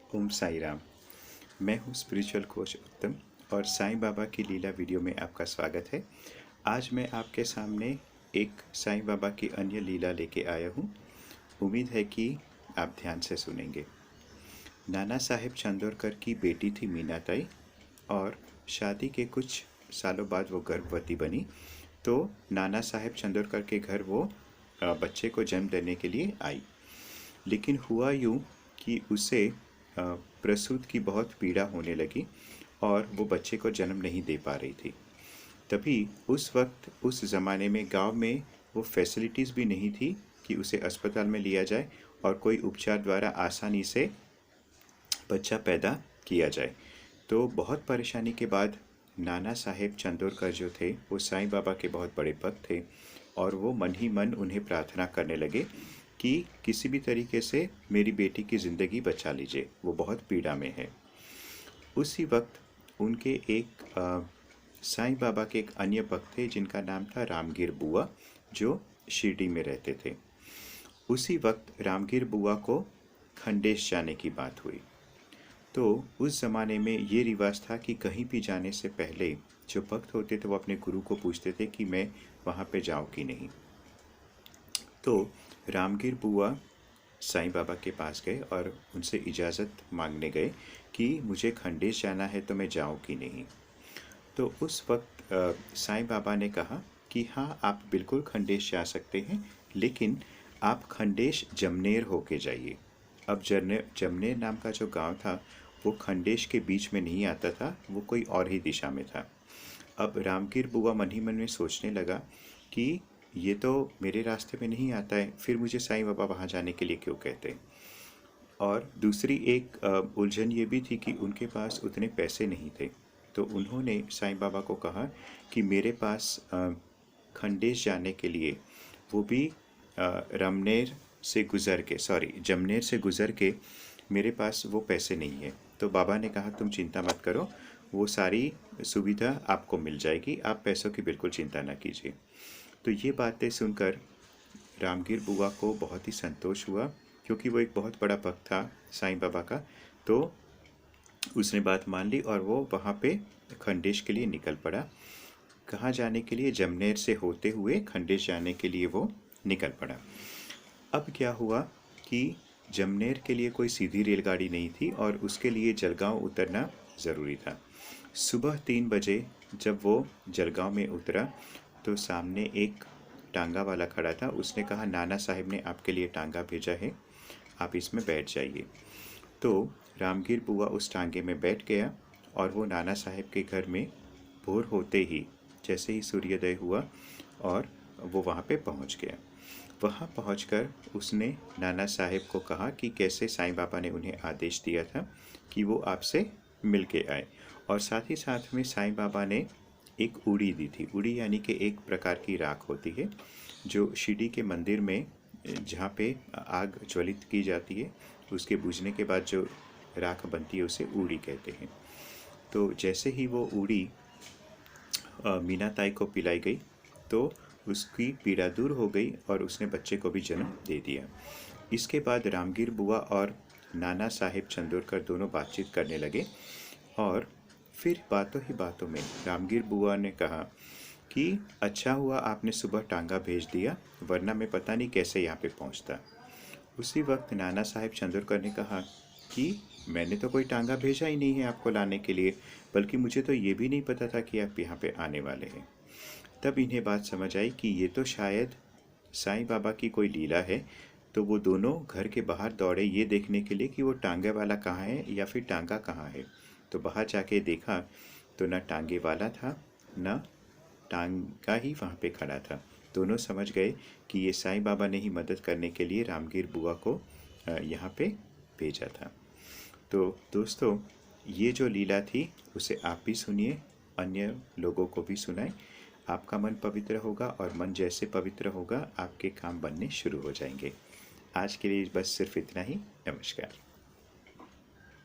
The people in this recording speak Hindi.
ओम साई राम। मैं हूँ स्पिरिचुअल कोच उत्तम और साईं बाबा की लीला वीडियो में आपका स्वागत है। आज मैं आपके सामने एक साईं बाबा की अन्य लीला लेके आया हूँ। उम्मीद है कि आप ध्यान से सुनेंगे। नाना साहेब चंदोरकर की बेटी थी मीनाताई और शादी के कुछ सालों बाद वो गर्भवती बनी। तो नाना साहेब चंदोरकर के घर वो बच्चे को जन्म देने के लिए आई। लेकिन हुआ यूँ कि उसे प्रसूत की बहुत पीड़ा होने लगी और वो बच्चे को जन्म नहीं दे पा रही थी। तभी उस वक्त उस ज़माने में गांव में वो फैसिलिटीज़ भी नहीं थी कि उसे अस्पताल में लिया जाए और कोई उपचार द्वारा आसानी से बच्चा पैदा किया जाए। तो बहुत परेशानी के बाद नाना साहेब चंदोरकर जो थे वो साईं बाबा के बहुत बड़े भक्त थे और वो मन ही मन उन्हें प्रार्थना करने लगे कि किसी भी तरीके से मेरी बेटी की ज़िंदगी बचा लीजिए, वो बहुत पीड़ा में है। उसी वक्त उनके एक साईं बाबा के एक अन्य भक्त थे जिनका नाम था रामगीर बुआ, जो शिरडी में रहते थे। उसी वक्त रामगीर बुआ को खंडेश जाने की बात हुई। तो उस ज़माने में ये रिवाज था कि कहीं भी जाने से पहले जो भक्त होते थे वो अपने गुरु को पूछते थे कि मैं वहाँ पे जाऊँ कि नहीं। तो रामगीर बुआ साईं बाबा के पास गए और उनसे इजाज़त मांगने गए कि मुझे खंडेश जाना है तो मैं जाऊँ कि नहीं। तो उस वक्त साईं बाबा ने कहा कि हाँ, आप बिल्कुल खंडेश जा सकते हैं, लेकिन आप खंडेश जमनेर होके जाइए। अब जमनेर नाम का जो गांव था वो खंडेश के बीच में नहीं आता था, वो कोई और ही दिशा में था। अब रामगीर बुआ मन ही मन में सोचने लगा कि ये तो मेरे रास्ते में नहीं आता है, फिर मुझे साईं बाबा वहाँ जाने के लिए क्यों कहते हैं। और दूसरी एक उलझन ये भी थी कि उनके पास उतने पैसे नहीं थे। तो उन्होंने साईं बाबा को कहा कि मेरे पास खंडेश जाने के लिए, वो भी रमनेर से गुज़र के, जमनेर से गुज़र के, मेरे पास वो पैसे नहीं है। तो बाबा ने कहा तुम चिंता मत करो, वो सारी सुविधा आपको मिल जाएगी, आप पैसों की बिल्कुल चिंता ना कीजिए। तो ये बातें सुनकर रामगीर बुआ को बहुत ही संतोष हुआ, क्योंकि वो एक बहुत बड़ा भक्त था साईं बाबा का। तो उसने बात मान ली और वो वहाँ पे खंडेश के लिए निकल पड़ा। कहाँ जाने के लिए? जमनेर से होते हुए खंडेश जाने के लिए वो निकल पड़ा। अब क्या हुआ कि जमनेर के लिए कोई सीधी रेलगाड़ी नहीं थी और उसके लिए जलगांव उतरना ज़रूरी था। सुबह 3 बजे जब वो जलगांव में उतरा तो सामने एक टांगा वाला खड़ा था। उसने कहा नाना साहिब ने आपके लिए टांगा भेजा है, आप इसमें बैठ जाइए। तो रामगीर बुआ उस टांगे में बैठ गया और वो नाना साहिब के घर में भोर होते ही, जैसे ही सूर्योदय हुआ, और वो वहाँ पे पहुँच गया। वहाँ पहुंचकर उसने नाना साहेब को कहा कि कैसे साईं बाबा ने उन्हें आदेश दिया था कि वो आपसे मिल के आए। और साथ ही साथ में साईं बाबा ने एक उड़ी दी थी। उड़ी यानी कि एक प्रकार की राख होती है जो शिरडी के मंदिर में, जहाँ पे आग ज्वलित की जाती है, उसके बुझने के बाद जो राख बनती है उसे उड़ी कहते हैं। तो जैसे ही वो उड़ी मीनाताई को पिलाई गई तो उसकी पीड़ा दूर हो गई और उसने बच्चे को भी जन्म दे दिया। इसके बाद रामगीर बुआ और नाना साहेब चंदोरकर दोनों बातचीत करने लगे और फिर बातों ही बातों में रामगीर बुआ ने कहा कि अच्छा हुआ आपने सुबह टांगा भेज दिया, वरना मैं पता नहीं कैसे यहाँ पे पहुँचता। उसी वक्त नाना साहेब चंदोरकर ने कहा कि मैंने तो कोई टांगा भेजा ही नहीं है आपको लाने के लिए, बल्कि मुझे तो ये भी नहीं पता था कि आप यहाँ पे आने वाले हैं। तब इन्हें बात समझ आई कि ये तो शायद साईं बाबा की कोई लीला है। तो वो दोनों घर के बाहर दौड़े ये देखने के लिए कि वो टांगे वाला कहाँ है या फिर टांगा कहाँ है। तो बाहर जाके देखा तो न टांगे वाला था न टांगा ही वहाँ पे खड़ा था। दोनों समझ गए कि ये साईं बाबा ने ही मदद करने के लिए रामगीर बुआ को यहाँ पे भेजा था। तो दोस्तों, ये जो लीला थी उसे आप भी सुनिए, अन्य लोगों को भी सुनाएं। आपका मन पवित्र होगा और मन जैसे पवित्र होगा आपके काम बनने शुरू हो जाएंगे। आज के लिए बस सिर्फ इतना ही। नमस्कार।